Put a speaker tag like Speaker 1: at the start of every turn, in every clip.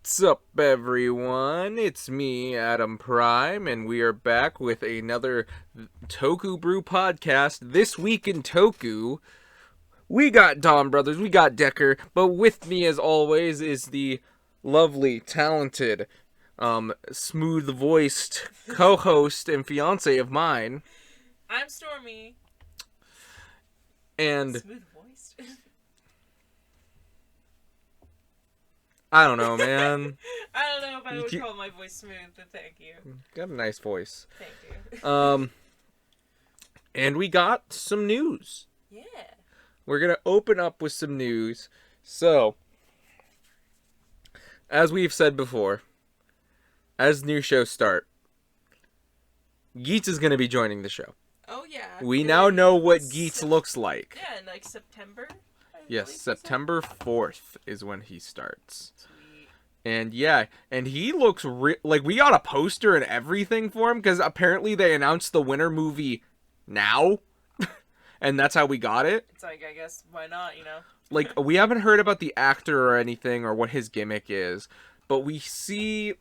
Speaker 1: What's up, everyone? It's me, Adam Prime, and we are back with another TokuBrew podcast. This week in Toku, we got Dom Brothers, we got Decker, but with me, as always, is the lovely, talented, smooth-voiced co-host and fiance of mine.
Speaker 2: I'm Stormy.
Speaker 1: And
Speaker 2: Smooth-voiced.
Speaker 1: I don't know, man.
Speaker 2: I don't know if I would call my voice smooth, but thank you.
Speaker 1: Got a nice voice.
Speaker 2: Thank you.
Speaker 1: And we got some news.
Speaker 2: Yeah.
Speaker 1: We're gonna open up with some news. So, as we've said before, as new shows start, Geets is gonna be joining the show.
Speaker 2: Oh yeah.
Speaker 1: We now know what Geets looks like.
Speaker 2: Yeah, in like September.
Speaker 1: Yes, September 4th is when he starts.
Speaker 2: Sweet.
Speaker 1: And yeah, and he looks like we got a poster and everything for him because apparently they announced the winter movie now, and that's how we got it.
Speaker 2: It's like, I guess why not, you know?
Speaker 1: Like, we haven't heard about the actor or anything or what his gimmick is, but we see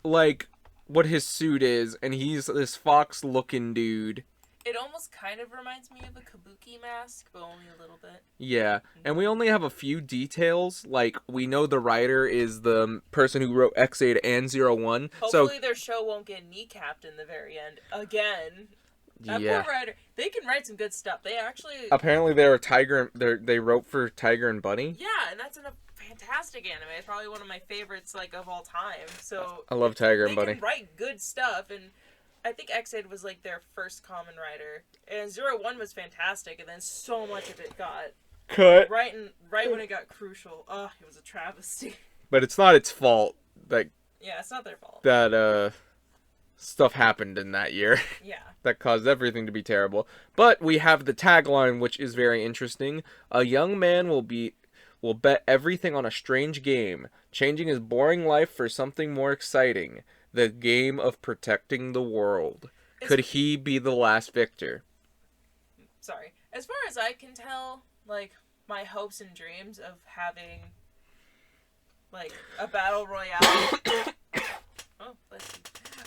Speaker 1: like what his suit is, and he's this fox-looking dude.
Speaker 2: It almost kind of reminds me of a kabuki mask, but only a little bit.
Speaker 1: Yeah, and we only have a few details. Like, we know the writer is the person who wrote X8 and 01.
Speaker 2: Hopefully their show won't get kneecapped in the very end. Again. That poor writer. They can write some good stuff. They actually...
Speaker 1: Apparently they wrote for Tiger and Bunny.
Speaker 2: Yeah, and that's a fantastic anime. It's probably one of my favorites, like, of all time. So
Speaker 1: I love Tiger and Bunny.
Speaker 2: They can write good stuff, and I think X8 was like their first common writer, and 01 was fantastic, and then so much of it got
Speaker 1: cut
Speaker 2: right when it got crucial. Oh, it was a travesty.
Speaker 1: But it's not its fault. Like,
Speaker 2: yeah, it's not their fault.
Speaker 1: That stuff happened in that year.
Speaker 2: Yeah.
Speaker 1: That caused everything to be terrible. But we have the tagline, which is very interesting. A young man will bet everything on a strange game, changing his boring life for something more exciting. The game of protecting the world. Could he be the last victor?
Speaker 2: Sorry. As far as I can tell, like, my hopes and dreams of having, like, a battle royale... oh, let's see.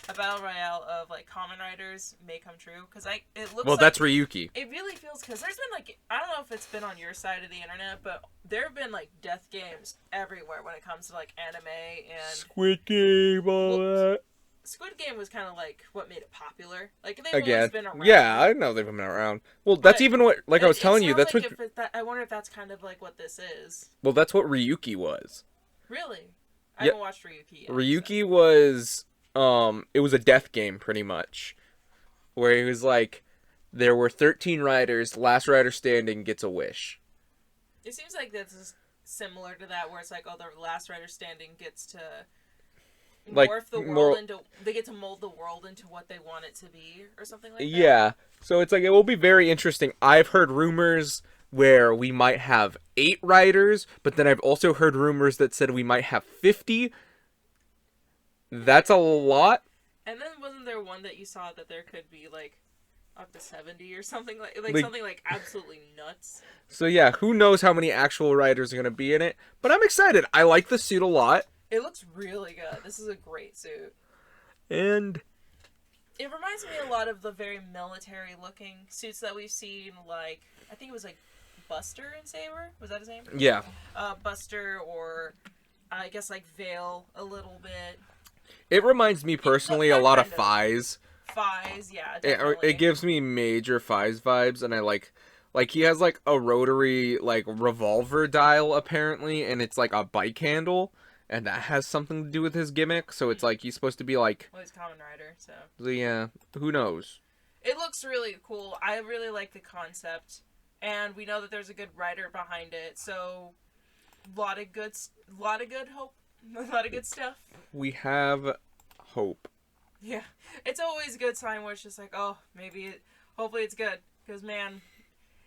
Speaker 2: A battle royale of, like, common writers may come true. Because it looks
Speaker 1: well, that's Ryuki.
Speaker 2: It really feels... Because there's been, like... I don't know if it's been on your side of the internet, but there have been, like, death games everywhere when it comes to, like, anime and...
Speaker 1: Squid Game, all that.
Speaker 2: Squid Game was kind of, like, what made it popular. Like, they've
Speaker 1: Again,
Speaker 2: always been around.
Speaker 1: Yeah, I know they've been around. Well, that's even what... Like I was telling you, that's
Speaker 2: like
Speaker 1: what...
Speaker 2: I wonder if that's kind of, like, what this is.
Speaker 1: Well, that's what Ryuki was.
Speaker 2: Really? I haven't watched Ryuki yet.
Speaker 1: Ryuki was... it was a death game, pretty much. Where he was like, there were 13 riders, last rider standing gets a wish.
Speaker 2: It seems like this is similar to that, where it's like, oh, the last rider standing gets to morph the world into... They get to mold the world into what they want it to be, or something like that.
Speaker 1: Yeah, so it's like, it will be very interesting. I've heard rumors where we might have 8 riders, but then I've also heard rumors that said we might have 50. That's a lot.
Speaker 2: And then wasn't there one that you saw that there could be, like, up to 70 or something like something, like, absolutely nuts? So
Speaker 1: yeah, who knows how many actual riders are going to be in it. But I'm excited. I like the suit a lot.
Speaker 2: It looks really good. This is a great suit.
Speaker 1: And...
Speaker 2: it reminds me a lot of the very military-looking suits that we've seen, like, I think it was, like, Buster and Saber? Was that his name?
Speaker 1: Yeah.
Speaker 2: Buster, or I guess, like, Veil a little bit.
Speaker 1: It reminds me personally a lot of Fies.
Speaker 2: Fies, yeah, definitely.
Speaker 1: It gives me major Fies vibes, and I like he has like a rotary like revolver dial apparently, and it's like a bike handle, and that has something to do with his gimmick. So it's like he's supposed to be like...
Speaker 2: well, he's Kamen Rider, so...
Speaker 1: yeah, who knows?
Speaker 2: It looks really cool. I really like the concept, and we know that there's a good writer behind it, so a lot of good hope. A lot of good stuff.
Speaker 1: We have hope.
Speaker 2: Yeah. It's always a good sign where it's just like, oh, hopefully it's good. Because, man,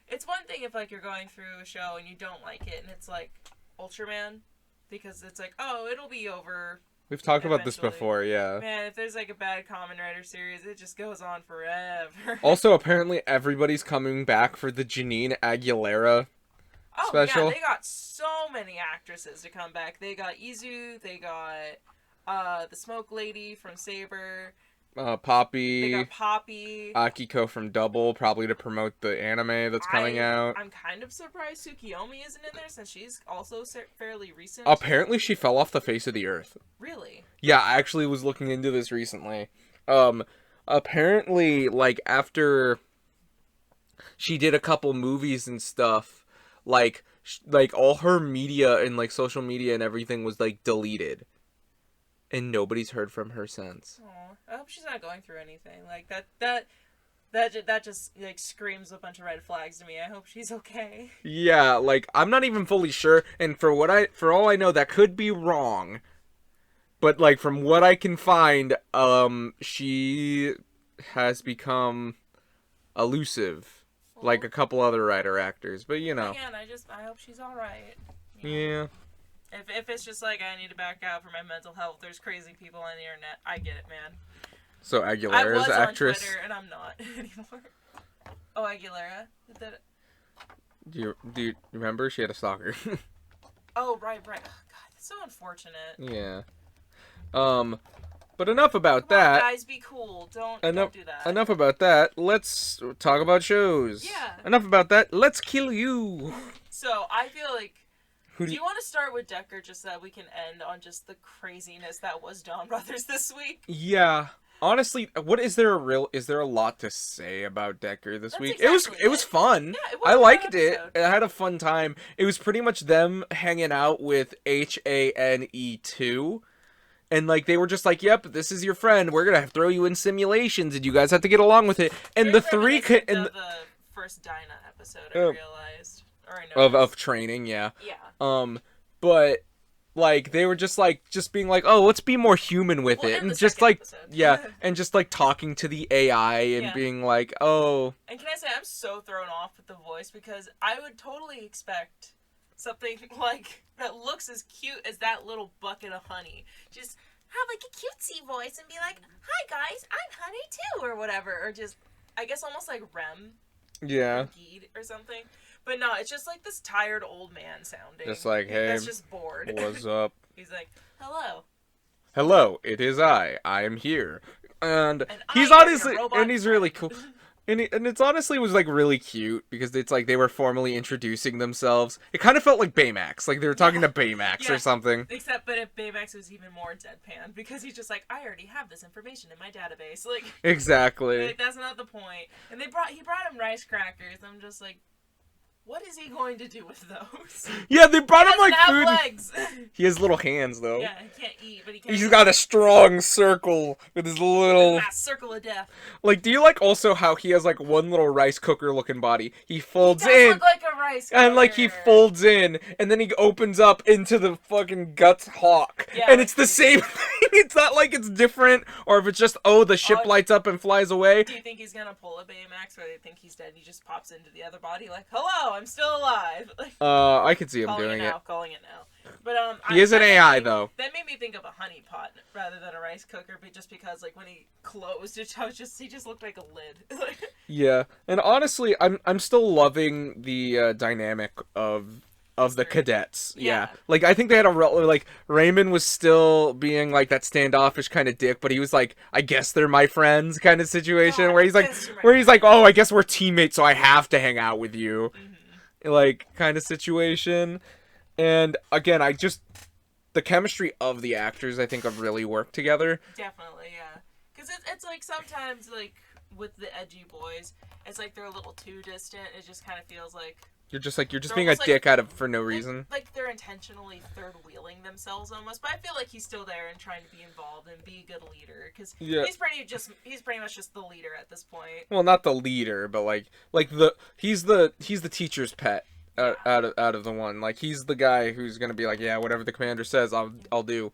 Speaker 2: it's one thing if, like, you're going through a show and you don't like it, and it's like Ultraman, because it's like, oh, it'll be over.
Speaker 1: We've talked about this before, yeah.
Speaker 2: Man, if there's, like, a bad Kamen Rider series, it just goes on forever.
Speaker 1: Also, apparently everybody's coming back for the Janine Aguilera
Speaker 2: Oh
Speaker 1: special.
Speaker 2: yeah, they got so many actresses to come back. They got Izu, they got the Smoke Lady from Saber, they
Speaker 1: Poppy,
Speaker 2: got Poppy.
Speaker 1: Akiko from Double, probably to promote the anime that's coming out.
Speaker 2: I'm kind of surprised Tsukiyomi isn't in there since she's also fairly recent.
Speaker 1: Apparently, she fell off the face of the earth.
Speaker 2: Really?
Speaker 1: Yeah, I actually was looking into this recently. Um, apparently, like, after she did a couple movies and stuff, like all her media and, like, social media and everything was, like, deleted. And nobody's heard from her since.
Speaker 2: Aw, I hope she's not going through anything like that just like screams a bunch of red flags to me. I hope she's okay.
Speaker 1: Yeah, like, I'm not even fully sure, and for all I know, that could be wrong. But, like, from what I can find, she has become elusive, like a couple other writer actors. But, you know.
Speaker 2: Again, I hope she's all right.
Speaker 1: Yeah.
Speaker 2: If it's just like I need to back out for my mental health, there's crazy people on the internet. I get it, man.
Speaker 1: So
Speaker 2: I
Speaker 1: Aguilera's
Speaker 2: was
Speaker 1: actress.
Speaker 2: on Twitter and I'm not anymore. Oh, Aguilera.
Speaker 1: Do you remember? She had a stalker.
Speaker 2: Oh, right. Oh, God, that's so unfortunate.
Speaker 1: Yeah. But enough about
Speaker 2: Come on,
Speaker 1: that.
Speaker 2: guys, be cool. Don't do that.
Speaker 1: Enough about that. Let's talk about shows.
Speaker 2: Yeah.
Speaker 1: Enough about that. Let's kill you.
Speaker 2: So I feel like.
Speaker 1: Do
Speaker 2: you want to start with Decker just so that we can end on just the craziness that was Dawn Brothers this week?
Speaker 1: Yeah. Honestly, is there a lot to say about Decker this week?
Speaker 2: Exactly
Speaker 1: it was fun.
Speaker 2: Yeah, it was
Speaker 1: I
Speaker 2: a fun
Speaker 1: liked it.
Speaker 2: episode.
Speaker 1: I had a fun time. It was pretty much them hanging out with HANE2. And, like, they were just like, yep, this is your friend. We're going to throw you in simulations, and you guys have to get along with it. And the three...
Speaker 2: the first Dinah episode, I realized. Or I know
Speaker 1: of training, yeah.
Speaker 2: Yeah.
Speaker 1: But, like, they were just being like, oh, let's be more human with it. And just, like, yeah, and just, like, talking to the AI and being like, oh.
Speaker 2: And can I say, I'm so thrown off with the voice because I would totally expect something like that looks as cute as that little bucket of honey. Just have like a cutesy voice and be like, "Hi guys, I'm Honey too," or whatever, or just I guess almost like Rem, Geed or something. But no, it's just like this tired old man sounding.
Speaker 1: Just like, hey,
Speaker 2: that's just bored.
Speaker 1: What's up?
Speaker 2: He's like, "Hello."
Speaker 1: Hello, it is I. I am here, and he's he's really cool. And it's honestly was, like, really cute, because it's, like, they were formally introducing themselves. It kind of felt like Baymax, like they were talking to Baymax or something.
Speaker 2: Except, but if Baymax was even more deadpan, because he's just like, I already have this information in my database. Like,
Speaker 1: exactly.
Speaker 2: Like, that's not the point. And he brought him rice crackers. I'm just like, what is he going to do with those?
Speaker 1: Yeah, they brought him, like, food.
Speaker 2: Legs.
Speaker 1: He has little hands, though.
Speaker 2: Yeah, he can't eat, but he can.
Speaker 1: He's got a strong circle with his little...
Speaker 2: circle of death.
Speaker 1: Like, do you like also how he has, like, one little rice cooker looking body? He folds
Speaker 2: he does
Speaker 1: in.
Speaker 2: Look like a rice cooker.
Speaker 1: And, like, he folds in, and then he opens up into the fucking Guts Hawk. Yeah, and it's the same thing. It's not like it's different, or if it's just, the ship lights up and flies away.
Speaker 2: Do you think he's gonna pull a Baymax where they think he's dead and he just pops into the other body like, hello, I'm still alive?
Speaker 1: I could see him doing it.
Speaker 2: Calling it now. But,
Speaker 1: he is an AI, though.
Speaker 2: That made me think of a honey pot rather than a rice cooker, but just because, like, when he closed it, he just looked like a lid.
Speaker 1: Yeah, and honestly, I'm still loving the dynamic of the cadets. Yeah. Like, I think they had like, Raymond was still being, like, that standoffish kind of dick, but he was like, I guess they're my friends kind of situation, where he's like, oh, I guess we're teammates, so I have to hang out with you. Mm-hmm. Like, kind of situation. And, again, the chemistry of the actors, I think, have really worked together.
Speaker 2: Definitely, yeah. Because it's like, sometimes, like, with the edgy boys, it's like they're a little too distant. It just kind of feels like... You're just being a dick for no reason. Like they're intentionally third-wheeling themselves almost. But I feel like he's still there and trying to be involved and be a good leader. Because he's pretty much just the leader at this point.
Speaker 1: Well, not the leader, but, he's the teacher's pet. Out of the one, like, he's the guy who's gonna be like, yeah, whatever the commander says, I'll do.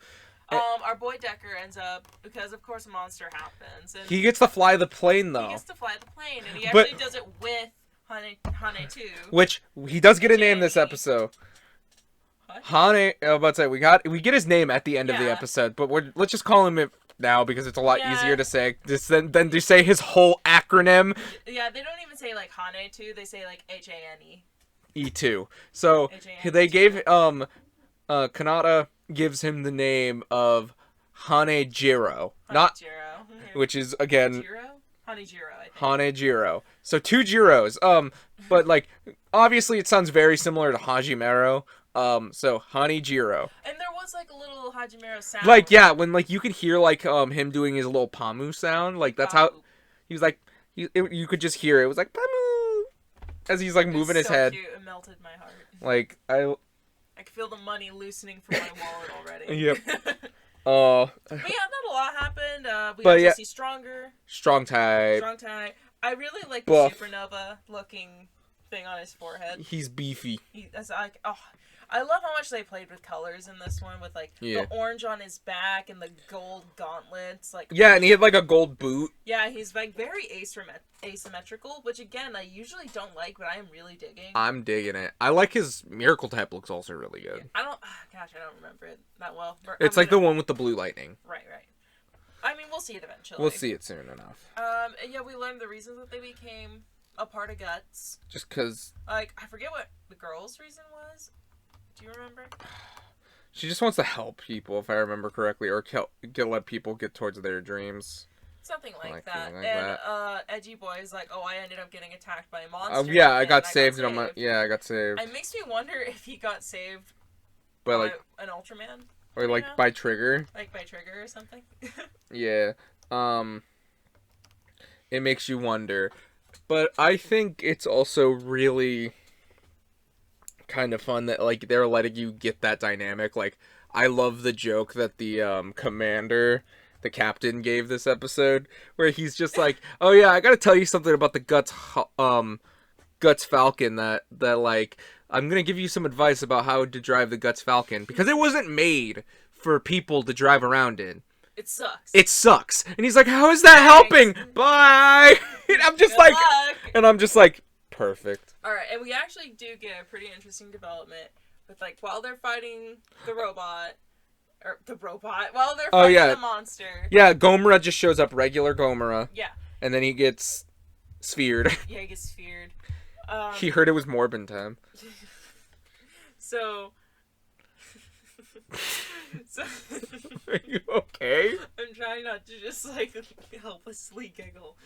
Speaker 2: Our boy Decker ends up, because of course a monster happens, and
Speaker 1: he gets to fly the plane, though.
Speaker 2: He gets to fly the plane, and he actually does it with Hane too.
Speaker 1: Which he does get a name this episode.
Speaker 2: What?
Speaker 1: Hane, I was about to say we get his name at the end of the episode, but let's just call him it now because it's a lot easier to say than to say his whole acronym.
Speaker 2: Yeah, they don't even say like Hane too; they say like HANE.
Speaker 1: E2. So
Speaker 2: H-A-N-E-2.
Speaker 1: they gave Kanata gives him the name of Hanejiro, not
Speaker 2: Hanejiro.
Speaker 1: which is again
Speaker 2: Hanejiro, I think.
Speaker 1: Hanejiro. So two Jiros. But like obviously it sounds very similar to Hajimero. So Hanejiro.
Speaker 2: And there was like a little Hajimero sound.
Speaker 1: Like yeah, when like you could hear like him doing his little Pamu sound, like that's how he was like you could just hear it. It was like Pamu as he's like moving his head.
Speaker 2: Cute. It melted my heart.
Speaker 1: Like I
Speaker 2: can feel the money loosening from my wallet already.
Speaker 1: Yep.
Speaker 2: But yeah, not a lot happened. We got to see Stronger.
Speaker 1: Strong type.
Speaker 2: I really like the
Speaker 1: Buff.
Speaker 2: supernova looking thing on his forehead.
Speaker 1: He's beefy.
Speaker 2: That's like, oh, I love how much they played with colors in this one, with like the orange on his back and the gold gauntlets. Like
Speaker 1: yeah, and he had like a gold boot.
Speaker 2: Yeah, he's like very asymmetrical, which again I usually don't like, but I am really digging.
Speaker 1: I'm digging it. I like his miracle type looks also really good.
Speaker 2: Yeah, I don't remember it that well.
Speaker 1: It's like the one with the blue lightning.
Speaker 2: Right. I mean, we'll see it eventually.
Speaker 1: We'll see it soon enough.
Speaker 2: And yeah, we learned the reasons that they became a part of Guts.
Speaker 1: Just because...
Speaker 2: Like, I forget what the girl's reason was. Do you remember?
Speaker 1: She just wants to help people, if I remember correctly, or let people get towards their dreams.
Speaker 2: Something like that. And Edgy Boy is like, oh, I ended up getting attacked by a monster.
Speaker 1: I got saved. I got saved.
Speaker 2: It makes me wonder if he got saved
Speaker 1: by
Speaker 2: like an Ultraman.
Speaker 1: Or like by Trigger.
Speaker 2: Like by Trigger or something.
Speaker 1: Yeah. It makes you wonder. But I think it's also really kind of fun that like they're letting you get that dynamic. Like I love the joke that the the captain gave this episode, where he's just like, "Oh yeah, I gotta tell you something about the Guts Falcon that like I'm gonna give you some advice about how to drive the Guts Falcon because it wasn't made for people to drive around in.
Speaker 2: It sucks.
Speaker 1: It sucks." And he's like, "How is that helping? Bye." And I'm just like, and I'm just like, perfect.
Speaker 2: All right, and we actually do get a pretty interesting development with like while they're fighting the robot. While they're fighting the monster.
Speaker 1: Yeah, Gomora just shows up, regular Gomora.
Speaker 2: Yeah.
Speaker 1: And then he gets sphered.
Speaker 2: Yeah, he gets sphered.
Speaker 1: He heard it was Morbin time.
Speaker 2: So...
Speaker 1: Are you okay?
Speaker 2: I'm trying not to just, like, helplessly giggle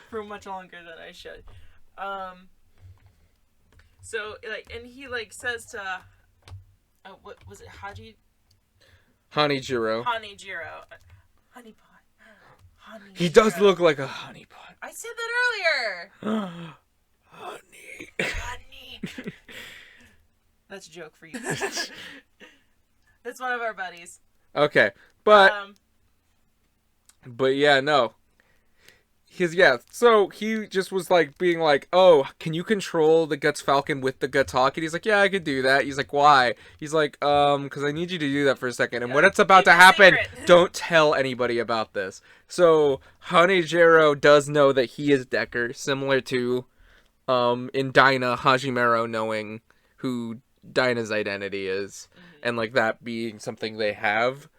Speaker 2: for much longer than I should. So, like, and he, like, says to... what was it?
Speaker 1: Hanejiro.
Speaker 2: Honeypot.
Speaker 1: He does look like a honeypot.
Speaker 2: I said that earlier.
Speaker 1: Honey.
Speaker 2: That's a joke for you. That's one of our buddies.
Speaker 1: Okay, but yeah, no. So he just was like being like, "Oh, can you control the Guts Falcon with the Guts Hawk?" And he's like, "Yeah, I could do that." He's like, "Why?" He's like, because I need you to do that for a second. And when it's about to happen, don't tell anybody about this." So Hanejiro does know that he is Decker, similar to in Dyna, Hajimero knowing who Dyna's identity is, and like that being something they have.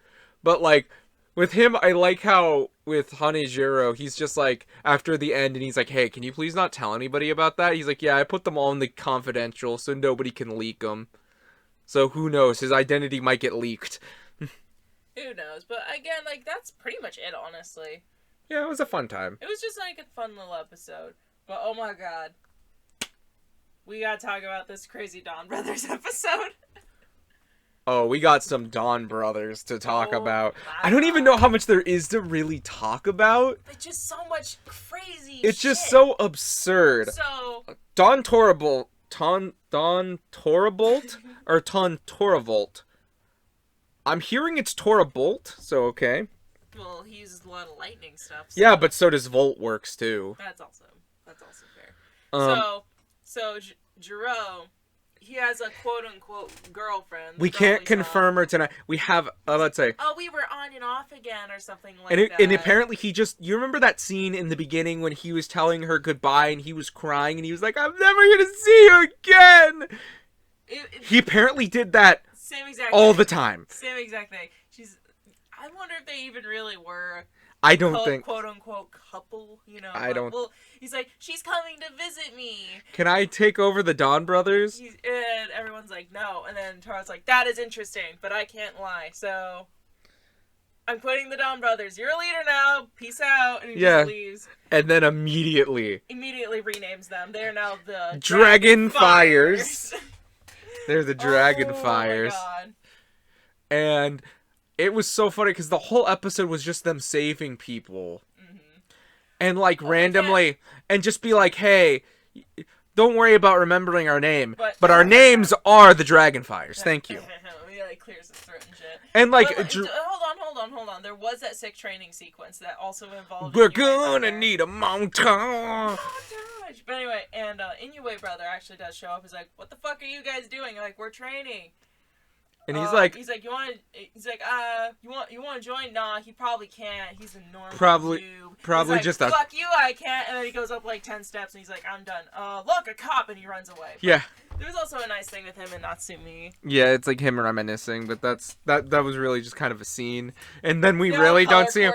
Speaker 1: But like with him, I like how with Hanejiro, he's just like after the end, and he's like, "Hey, can you please not tell anybody about that?" He's like, "Yeah, I put them all in the confidential, so nobody can leak them. So who knows? His identity might get leaked."
Speaker 2: Who knows? But again, like that's pretty much it, honestly.
Speaker 1: Yeah, it was a fun time.
Speaker 2: It was just like a fun little episode. But oh my god, we gotta talk about this crazy Dawn Brothers episode.
Speaker 1: Oh, we got some Dawn Brothers to talk about. I don't even know how much there is to really talk about.
Speaker 2: It's just so much crazy
Speaker 1: It's just so absurd.
Speaker 2: So...
Speaker 1: Don Torbolt or Ton Toravolt? I'm hearing it's Torabolt, so okay.
Speaker 2: Well, he uses a lot of lightning stuff. So...
Speaker 1: Yeah, but so does Volt works too.
Speaker 2: That's also fair. So Jiro... He has a quote-unquote girlfriend.
Speaker 1: We can't confirm her tonight. We have, let's say...
Speaker 2: Oh, we were on and off again or something like that.
Speaker 1: And apparently he just... You remember that scene in the beginning when he was telling her goodbye and he was crying and he was like, "I'm never going to see you again!" He apparently did that
Speaker 2: same exact
Speaker 1: all
Speaker 2: thing.
Speaker 1: The time.
Speaker 2: Same exact thing. I wonder if they even really were...
Speaker 1: I don't think.
Speaker 2: quote unquote couple, you know.
Speaker 1: I don't.
Speaker 2: Well, he's like, she's coming to visit me.
Speaker 1: Can I take over the Don brothers?
Speaker 2: And everyone's like, no. And then Taro's like, that is interesting, but I can't lie. So I'm quitting the Don brothers. You're a leader now. Peace out. And he just leaves.
Speaker 1: And then immediately
Speaker 2: renames them. They're now the
Speaker 1: Dragon Fires. They're the Dragon
Speaker 2: Oh
Speaker 1: Fires.
Speaker 2: my God.
Speaker 1: And it was so funny because the whole episode was just them saving people. And like randomly, and just be like, hey, don't worry about remembering our name, but our names are the Dragonfires. Thank you.
Speaker 2: He like clears his throat and shit.
Speaker 1: And like,
Speaker 2: hold on. There was that sick training sequence that also involved.
Speaker 1: We're gonna need a montage.
Speaker 2: But anyway, and Inoue brother actually does show up. He's like, "What the fuck are you guys doing?" Like, we're training.
Speaker 1: And he's like,
Speaker 2: you want to join? Nah, he probably can't. He's a normal noob.
Speaker 1: Probably
Speaker 2: like,
Speaker 1: just a
Speaker 2: fuck you, I can't. And then he goes up like 10 steps and he's like, I'm done. Look, a cop, and he runs away. But
Speaker 1: yeah.
Speaker 2: there was also a nice thing with him and Natsumi.
Speaker 1: Yeah, it's like him reminiscing, but that was really just kind of a scene. And then we really don't see him.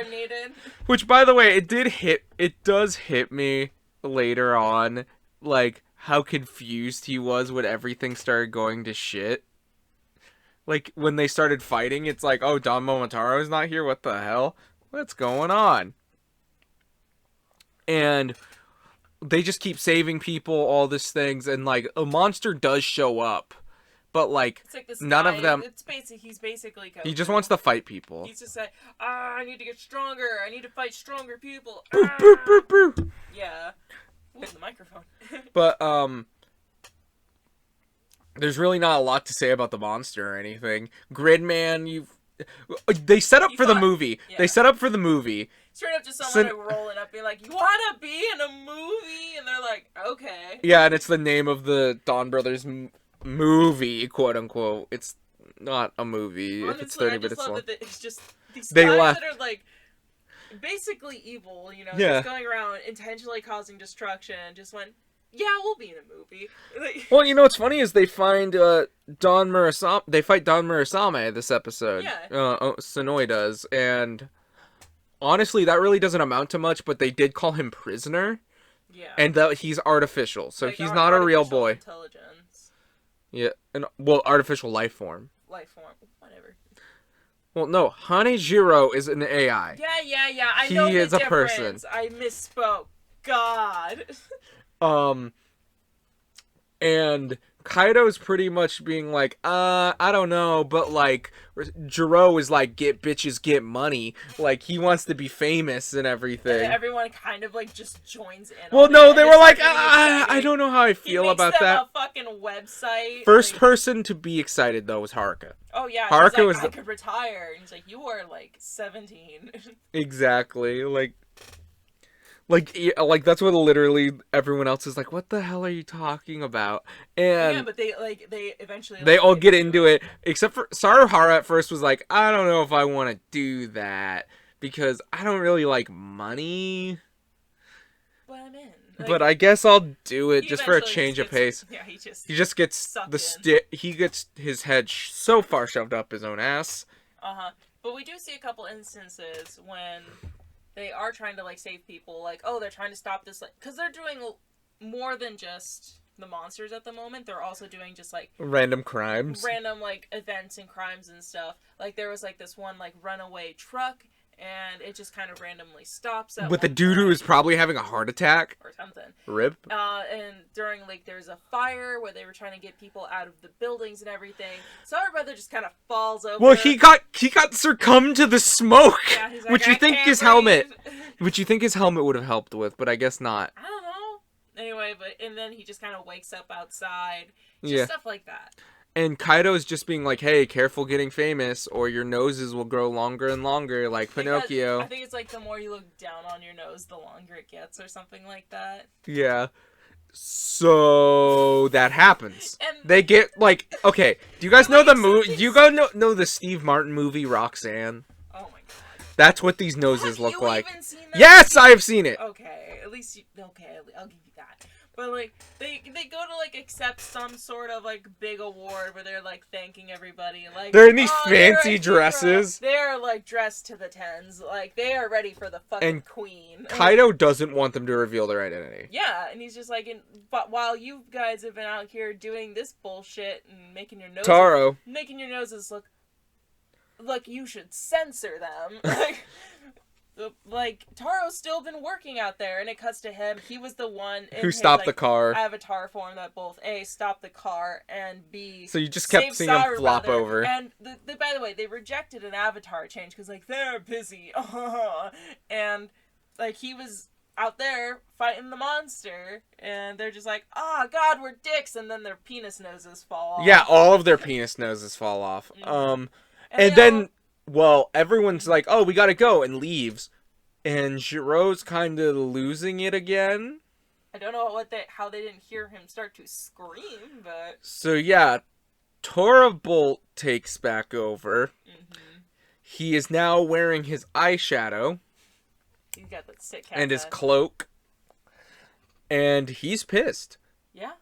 Speaker 1: Which, by the way, it does hit me later on, like how confused he was when everything started going to shit. Like, when they started fighting, it's like, oh, Don Momotaro's not here? What the hell? What's going on? And they just keep saving people, all these things, and, like, a monster does show up. But, like none of them...
Speaker 2: He's basically...
Speaker 1: He just wants to fight people.
Speaker 2: He's just like, I need to get stronger. I need to fight stronger people.
Speaker 1: Boop, boop, boop, boop.
Speaker 2: Yeah. Ooh, the microphone.
Speaker 1: But, there's really not a lot to say about the monster or anything. Gridman, they set up for the movie. Yeah. They set up for the movie.
Speaker 2: Straight up just someone rolling up being like, you wanna be in a movie? And they're like, okay.
Speaker 1: Yeah, and it's the name of the Don Brothers movie, quote unquote. It's not a movie.
Speaker 2: Honestly,
Speaker 1: if it's 30
Speaker 2: I just
Speaker 1: minutes
Speaker 2: love
Speaker 1: long.
Speaker 2: that it's just these
Speaker 1: They
Speaker 2: guys
Speaker 1: left.
Speaker 2: that are like basically evil, you know,
Speaker 1: Yeah.
Speaker 2: just going around intentionally causing destruction, just went, yeah, we'll be in a movie.
Speaker 1: Well, you know what's funny is they find Don Murasame. They fight Don Murasame this episode.
Speaker 2: Yeah.
Speaker 1: Sonoy does, and honestly, that really doesn't amount to much. But they did call him prisoner.
Speaker 2: Yeah.
Speaker 1: And that he's artificial, so
Speaker 2: like
Speaker 1: he's not a real boy.
Speaker 2: Intelligence.
Speaker 1: Yeah, and artificial life form.
Speaker 2: Whatever.
Speaker 1: Well, no, Hanejiro is an AI.
Speaker 2: Yeah. I know the
Speaker 1: is a
Speaker 2: difference.
Speaker 1: person.
Speaker 2: I misspoke. God.
Speaker 1: And Kaido's pretty much being like, I don't know, but like, Jiro is like, get bitches, get money. Like, he wants to be famous and everything.
Speaker 2: And everyone kind of like just joins in.
Speaker 1: Well, no, they were like, I don't know how I feel about that.
Speaker 2: A fucking website.
Speaker 1: First person to be excited though was Haruka.
Speaker 2: Oh yeah,
Speaker 1: Haruka
Speaker 2: like,
Speaker 1: was.
Speaker 2: I could retire, and he's like, you were like 17.
Speaker 1: Exactly, like that's what literally everyone else is like, what the hell are you talking about? And
Speaker 2: yeah, but they eventually
Speaker 1: they all get into it, except for Saruhara at first was like, I don't know if I want to do that because I don't really like money.
Speaker 2: But I'm in.
Speaker 1: But I guess I'll do it just for a change of pace.
Speaker 2: Yeah, he just
Speaker 1: gets he gets his head so far shoved up his own ass.
Speaker 2: But we do see a couple instances when they are trying to like save people, like, oh, they're trying to stop this, like, because they're doing more than just the monsters at the moment. They're also doing just like
Speaker 1: random crimes,
Speaker 2: like events and crimes and stuff. Like there was like this one like runaway truck, and it just kind of randomly stops at
Speaker 1: with the dude who is probably having a heart attack
Speaker 2: or something.
Speaker 1: Rip.
Speaker 2: And during like there's a fire where they were trying to get people out of the buildings and everything. So our brother just kind of falls over.
Speaker 1: Well, he got succumbed to the smoke,
Speaker 2: yeah, he's like,
Speaker 1: which you think his helmet would have helped with, but I guess not.
Speaker 2: I don't know. Anyway, and then he just kind of wakes up outside. Just stuff like that.
Speaker 1: And Kaido's just being like, hey, careful getting famous, or your noses will grow longer and longer, like Pinocchio.
Speaker 2: I think it's like the more you look down on your nose, the longer it gets, or something like that.
Speaker 1: Yeah. So that happens. And they get like, okay. Do you guys know the movie? Do you guys know the Steve Martin movie Roxanne?
Speaker 2: Oh my god.
Speaker 1: That's what these noses look like.
Speaker 2: Even seen that?
Speaker 1: Yes, I've seen it.
Speaker 2: Okay, at least I'll give you that. But like they go to like accept some sort of like big award where they're like thanking everybody, like
Speaker 1: they're in these fancy dresses.
Speaker 2: They're are, like, dressed to the tens. Like, they are ready for the fucking queen.
Speaker 1: Kaido doesn't want them to reveal their identity.
Speaker 2: Yeah, and he's just like, but while you guys have been out here doing this bullshit and making your noses look, you should censor them. Like, Taro's still been working out there, and it cuts to him. He was the one
Speaker 1: who stopped the car.
Speaker 2: Avatar form that both A, stopped the car, and B,
Speaker 1: so you just kept seeing him flop over.
Speaker 2: And by the way, they rejected an avatar change because, like, they're busy. And, like, he was out there fighting the monster, and they're just like, oh god, we're dicks, and then their penis noses fall off.
Speaker 1: Yeah, all of their penis noses fall off. And then, well, everyone's like, oh, we gotta go, and leaves. And Jiro's kind of losing it again.
Speaker 2: I don't know how they didn't hear him start to scream, but...
Speaker 1: So, yeah, Tora Bolt takes back over.
Speaker 2: Mm-hmm.
Speaker 1: He is now wearing his eyeshadow.
Speaker 2: He's got the sick hat
Speaker 1: and his cloak. And he's pissed.
Speaker 2: Yeah.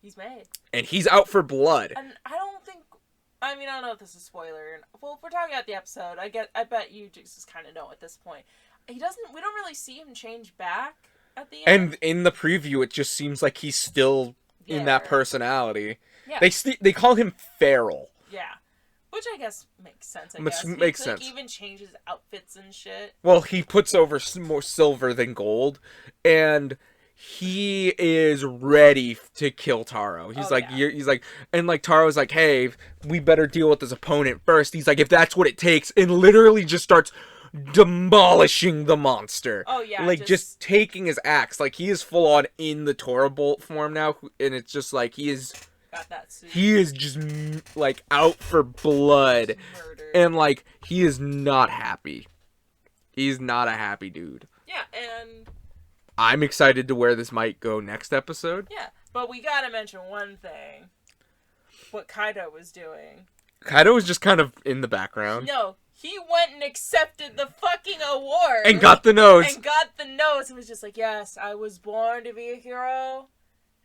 Speaker 2: He's mad.
Speaker 1: And he's out for blood.
Speaker 2: And I don't know if this is a spoiler. Well, if we're talking about the episode, I bet you just kind of know at this point. We don't really see him change back at the end.
Speaker 1: And in the preview, it just seems like he's still in that personality.
Speaker 2: Yeah.
Speaker 1: They call him feral.
Speaker 2: Yeah. Which I guess makes sense,
Speaker 1: Makes sense.
Speaker 2: He even changes outfits and shit.
Speaker 1: Well, he puts over more silver than gold. And he is ready to kill Taro. He's and like Taro's like, hey, we better deal with this opponent first. He's like, if that's what it takes, and literally just starts demolishing the monster.
Speaker 2: Oh yeah,
Speaker 1: like just taking his axe. Like he is full on in the Tora Bolt form now, and it's just like he is.
Speaker 2: Got that suit.
Speaker 1: He is just like out for blood, and like he is not happy. He's not a happy dude.
Speaker 2: Yeah, and
Speaker 1: I'm excited to where this might go next episode.
Speaker 2: Yeah, but we gotta mention one thing. What Kaido was doing.
Speaker 1: Kaido was just kind of in the background.
Speaker 2: No, he went and accepted the fucking award.
Speaker 1: And got the nose.
Speaker 2: And was just like, yes, I was born to be a hero.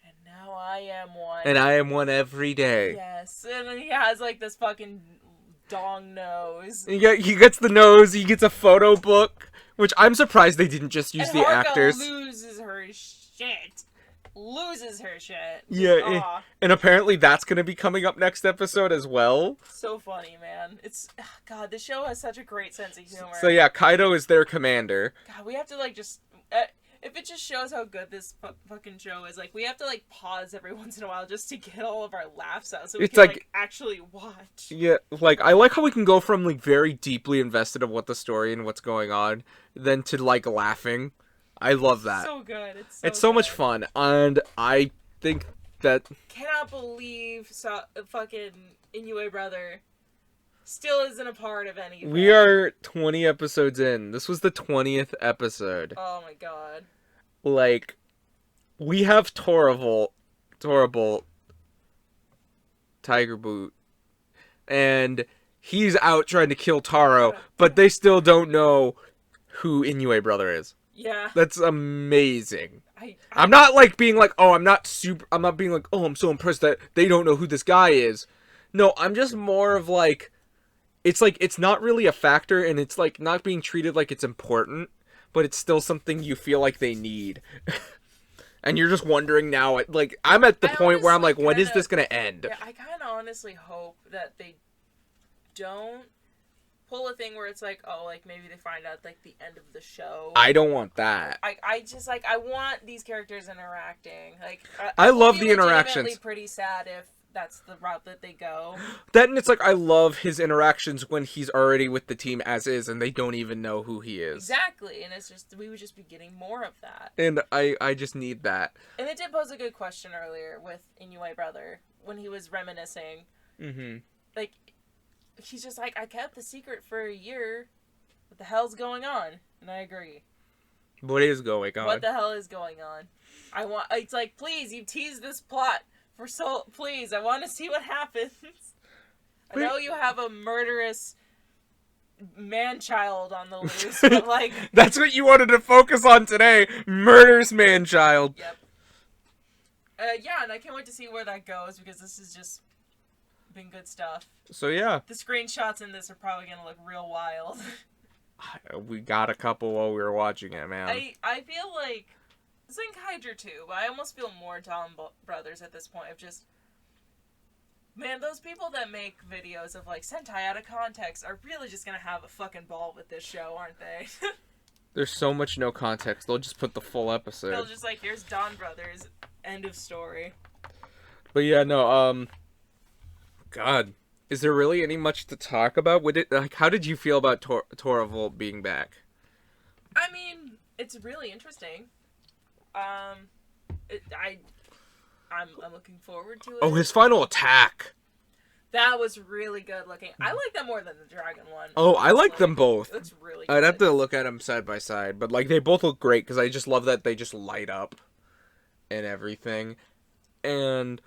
Speaker 2: And now I am one.
Speaker 1: And I am one every day.
Speaker 2: Yes. And then he has like this fucking dong nose.
Speaker 1: He gets the nose, he gets a photo book. Which I'm surprised they didn't just use the actors.
Speaker 2: Loses her shit.
Speaker 1: Yeah, and apparently that's going to be coming up next episode as well.
Speaker 2: So funny, man. God, this show has such a great sense of humor.
Speaker 1: So yeah, Kaido is their commander.
Speaker 2: God, we have to like just... if it just shows how good this fucking show is, like, we have to, like, pause every once in a while just to get all of our laughs out so we can, like, actually watch.
Speaker 1: Yeah, like, I like how we can go from, like, very deeply invested of what the story and what's going on, then to, like, laughing. I love that.
Speaker 2: So good.
Speaker 1: It's so much fun, and I think that...
Speaker 2: Cannot believe fucking Inoue Brother still isn't a part of anything.
Speaker 1: We are 20 episodes in. This was the 20th episode.
Speaker 2: Oh my god.
Speaker 1: Like, we have Tora Bolt, Tiger Boot, and he's out trying to kill Taro, but they still don't know who Inoue Brother is.
Speaker 2: Yeah.
Speaker 1: That's amazing. I'm not like being like, oh, I'm not being like, oh, I'm so impressed that they don't know who this guy is. No, I'm just more of like, it's not really a factor, and it's like not being treated like it's important, but it's still something you feel like they need. And you're just wondering now, like, I'm at the point where I'm like, when is this gonna end?
Speaker 2: Yeah, I kind of honestly hope that they don't pull a thing where it's like, oh, like, maybe they find out, like, the end of the show.
Speaker 1: I don't want that.
Speaker 2: I just, like, I want these characters interacting. Like,
Speaker 1: I love the interactions.
Speaker 2: It's pretty sad if that's the route that they go.
Speaker 1: Then it's like, I love his interactions when he's already with the team as is, and they don't even know who he is.
Speaker 2: Exactly, and it's just, we would just be getting more of that.
Speaker 1: And I just need that.
Speaker 2: And they did pose a good question earlier with Inoue Brother, when he was reminiscing.
Speaker 1: Mm-hmm.
Speaker 2: Like, he's just like, I kept the secret for a year. What the hell's going on? And I agree.
Speaker 1: What is going on?
Speaker 2: What the hell is going on? It's like, please, you teased this plot please, I want to see what happens. I know you have a murderous man-child on the loose, but like...
Speaker 1: That's what you wanted to focus on today. Murderous man-child.
Speaker 2: Yep. Yeah, and I can't wait to see where that goes, because this is just been good stuff.
Speaker 1: So yeah,
Speaker 2: The screenshots in this are probably gonna look real wild.
Speaker 1: we got a couple while we were watching it, man.
Speaker 2: I feel like Zinc Hydra too, but I almost feel more Don Brothers at this point of just, man, those people that make videos of like Sentai out of context are really just gonna have a fucking ball with this show, aren't they?
Speaker 1: There's so much no context. They'll just put the full
Speaker 2: They'll
Speaker 1: episode.
Speaker 2: just like, here's Don Brothers, end of story.
Speaker 1: But yeah, no, God. Is there really any much to talk about? How did you feel about Torvald being back?
Speaker 2: I mean, it's really interesting. I'm looking forward to it.
Speaker 1: Oh, his final attack.
Speaker 2: That was really good looking. I like that more than the dragon one.
Speaker 1: Oh, I like them both.
Speaker 2: It looks really good.
Speaker 1: I'd have to look at them side by side, but like they both look great because I just love that they just light up and everything, and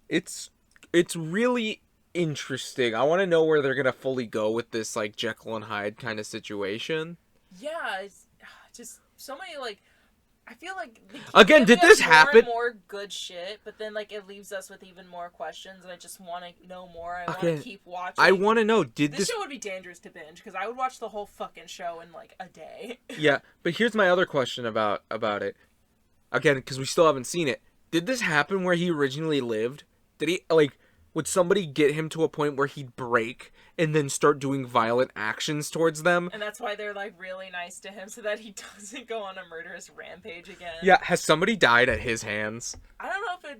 Speaker 1: it's really interesting. I want to know where they're gonna fully go with this like Jekyll and Hyde kind of situation.
Speaker 2: Yeah, it's just so many like. I feel like
Speaker 1: again, did this happen?
Speaker 2: More good shit, but then like it leaves us with even more questions, and I just want to know more. I want to keep watching.
Speaker 1: I want to know.
Speaker 2: This show would be dangerous to binge because I would watch the whole fucking show in like a day.
Speaker 1: Yeah, but here's my other question about it. Again, because we still haven't seen it. Did this happen where he originally lived? Did he like? Would somebody get him to a point where he'd break and then start doing violent actions towards them?
Speaker 2: And that's why they're like really nice to him so that he doesn't go on a murderous rampage again.
Speaker 1: Yeah, has somebody died at his hands?
Speaker 2: I don't know if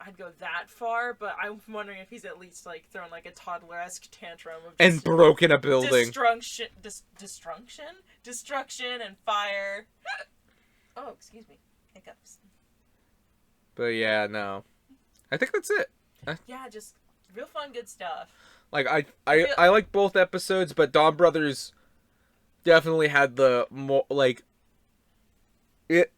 Speaker 2: I'd go that far, but I'm wondering if he's at least like thrown like a toddler-esque tantrum of
Speaker 1: and broken a building.
Speaker 2: Destruction and fire. Oh, excuse me. Hiccups.
Speaker 1: But yeah, no. I think that's it.
Speaker 2: Yeah, just real fun, good stuff.
Speaker 1: Like I like both episodes, but Dawn Brothers definitely had the more like it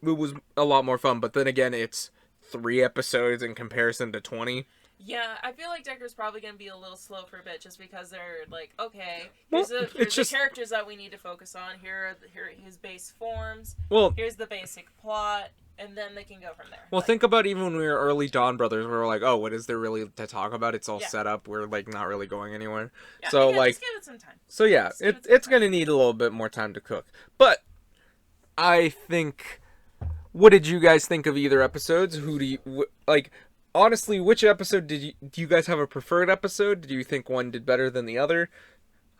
Speaker 1: was a lot more fun. But then again, it's 3 episodes in comparison to 20.
Speaker 2: Yeah, I feel like Decker's probably gonna be a little slow for a bit, just because they're like, okay,
Speaker 1: Well,
Speaker 2: here's the characters that we need to focus on. Here are his base forms.
Speaker 1: Well,
Speaker 2: here's the basic plot. And then they can go from there.
Speaker 1: Well, think about even when we were early Dawn Brothers, we were like, oh, what is there really to talk about? It's all set up. We're like not really going anywhere.
Speaker 2: Yeah,
Speaker 1: so like,
Speaker 2: just give it some time.
Speaker 1: So yeah, it's gonna need a little bit more time to cook. But I think, what did you guys think of either episodes? Who do you like? Honestly, which episode do you guys have a preferred episode? Do you think one did better than the other?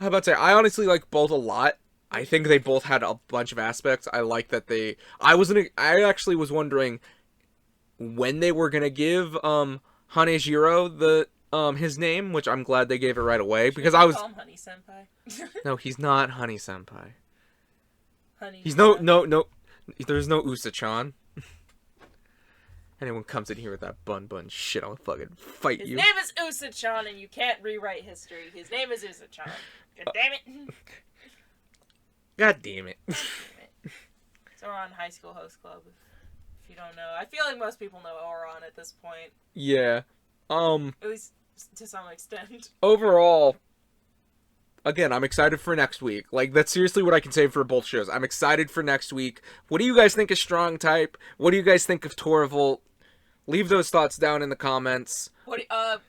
Speaker 1: How about say I honestly like both a lot. I think they both had a bunch of aspects. I like that I actually was wondering when they were gonna give Hanejiro the his name, which I'm glad they gave it right away because I was.
Speaker 2: Call him Honey Senpai.
Speaker 1: No, he's not Honey Senpai.
Speaker 2: Honey.
Speaker 1: He's no. There's no Usa-chan. Anyone comes in here with that bun shit, I'll fucking fight you.
Speaker 2: His name is Usa-chan, and you can't rewrite history. His name is Usa-chan. God damn it.
Speaker 1: God damn it.
Speaker 2: So we're on High School Host Club. If you don't know, I feel like most people know Oron at this point.
Speaker 1: Yeah.
Speaker 2: At least to some extent.
Speaker 1: Overall, again, I'm excited for next week. Like, that's seriously what I can say for both shows. I'm excited for next week. What do you guys think of Strong Type? What do you guys think of Torvald? Leave those thoughts down in the comments.
Speaker 2: What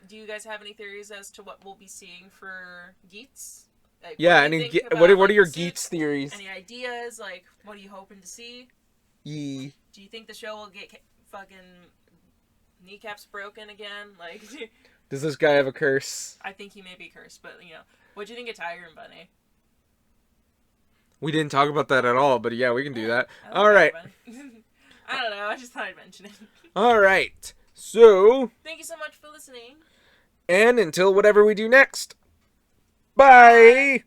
Speaker 2: do you guys have any theories as to what we'll be seeing for Geats? Like,
Speaker 1: yeah, what are your Geats theories?
Speaker 2: Any ideas? Like, what are you hoping to see?
Speaker 1: Yeah.
Speaker 2: Do you think the show will get fucking kneecaps broken again? Like,
Speaker 1: does this guy have a curse?
Speaker 2: I think he may be cursed, but what do you think of Tiger and Bunny?
Speaker 1: We didn't talk about that at all, but yeah, we can do that. All right.
Speaker 2: I don't know. I just thought I'd mention it.
Speaker 1: All right. So.
Speaker 2: Thank you so much for listening.
Speaker 1: And until whatever we do next. Bye!